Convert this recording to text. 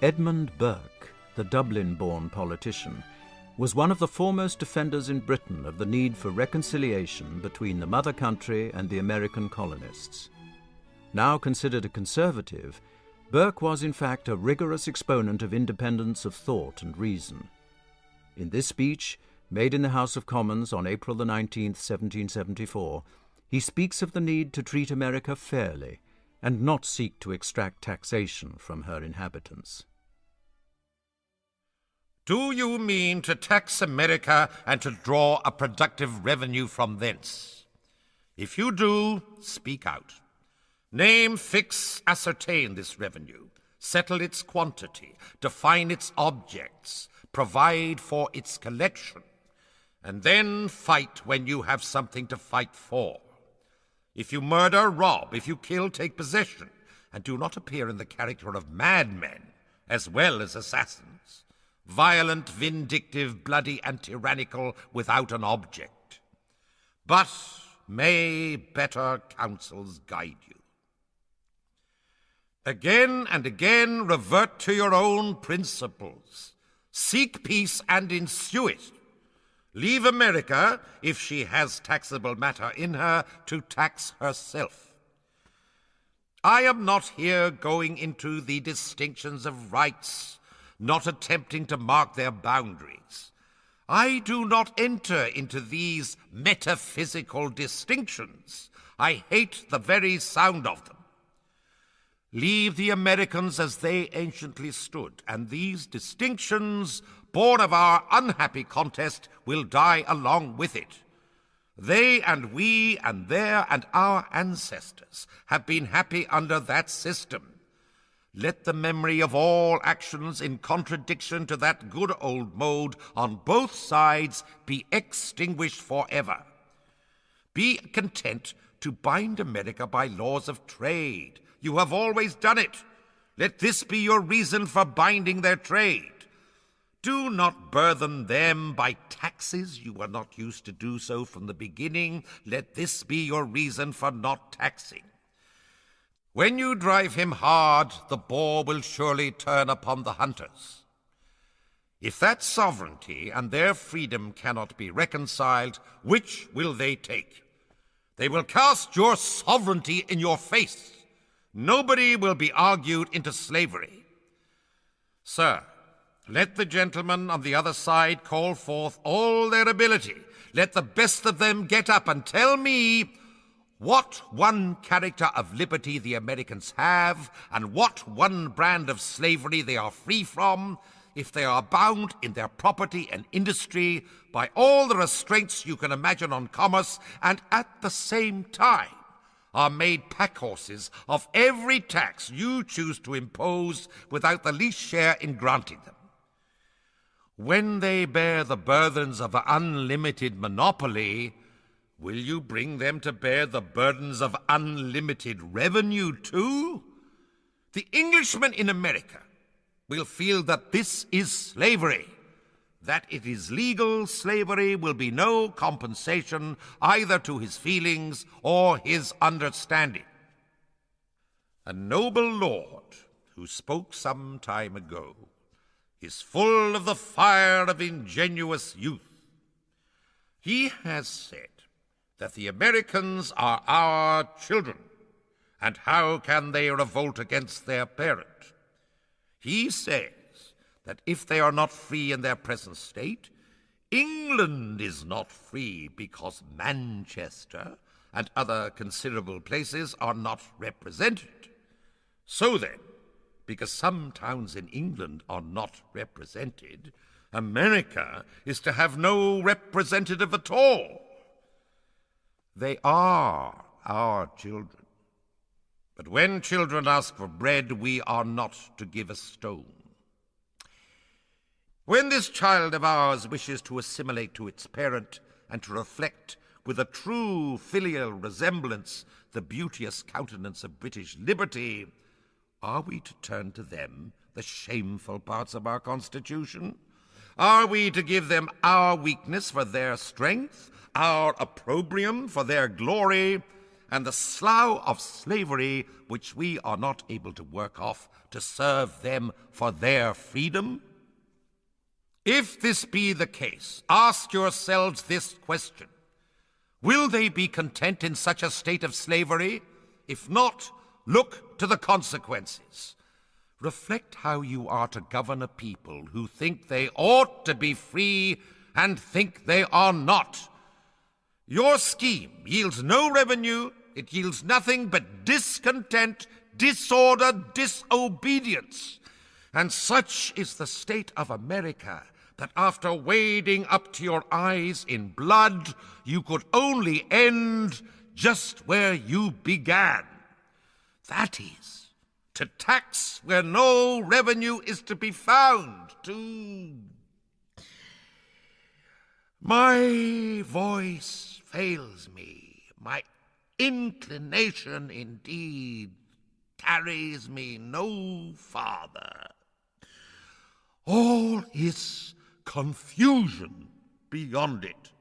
Edmund Burke, the Dublin-born politician, was one of the foremost defenders in Britain of the need for reconciliation between the mother country and the American colonists. Now considered a conservative, Burke was in fact a rigorous exponent of independence of thought and reason. In this speech, made in the House of Commons on April the 19th, 1774, he speaks of the need to treat America fairly and not seek to extract taxation from her inhabitants. Do you mean to tax America and to draw a productive revenue from thence? If you do, speak out. Name, fix, ascertain this revenue, settle its quantity, define its objects, provide for its collection, and then fight when you have something to fight for. If you murder, rob. If you kill, take possession, and do not appear in the character of madmen as well as assassins, violent, vindictive, bloody, and tyrannical without an object. But may better counsels guide you. Again and again revert to your own principles. Seek peace and ensue it. Leave America, if she has taxable matter in her, to tax herself. I am not here going into the distinctions of rights, not attempting to mark their boundaries. I do not enter into these metaphysical distinctions. I hate the very sound of them. Leave the Americans as they anciently stood, and these distinctions, born of our unhappy contest, will die along with it. They and we and their and our ancestors have been happy under that system. Let the memory of all actions in contradiction to that good old mode on both sides be extinguished forever. Be content to bind America by laws of trade. You have always done it. Let this be your reason for binding their trade. Do not burthen them by taxes. You were not used to do so from the beginning. Let this be your reason for not taxing. When you drive him hard, the boar will surely turn upon the hunters. If that sovereignty and their freedom cannot be reconciled, which will they take? They will cast your sovereignty in your face. Nobody will be argued into slavery. Sir, let the gentlemen on the other side call forth all their ability. Let the best of them get up and tell me what one character of liberty the Americans have, and what one brand of slavery they are free from, if they are bound in their property and industry by all the restraints you can imagine on commerce, and at the same time are made packhorses of every tax you choose to impose without the least share in granting them. When they bear the burthens of unlimited monopoly, will you bring them to bear the burdens of unlimited revenue too? The Englishman in America will feel that this is slavery. That it is legal slavery will be no compensation either to his feelings or his understanding. A noble lord who spoke some time ago is full of the fire of ingenuous youth. He has said that the Americans are our children, and how can they revolt against their parent? He says that if they are not free in their present state, England is not free because Manchester and other considerable places are not represented. So then, because some towns in England are not represented, America is to have no representative at all. They are our children. But when children ask for bread, we are not to give a stone. When this child of ours wishes to assimilate to its parent and to reflect with a true filial resemblance the beauteous countenance of British liberty, are we to turn to them the shameful parts of our Constitution? Are we to give them our weakness for their strength, our opprobrium for their glory, and the slough of slavery which we are not able to work off to serve them for their freedom? If this be the case, ask yourselves this question: will they be content in such a state of slavery? If not, look to the consequences. Reflect how you are to govern a people who think they ought to be free and think they are not. Your scheme yields no revenue. It yields nothing but discontent, disorder, disobedience. And such is the state of America, that after wading up to your eyes in blood, you could only end just where you began. That is, to tax where no revenue is to be found, My voice fails me, my inclination indeed carries me no farther. All is confusion beyond it.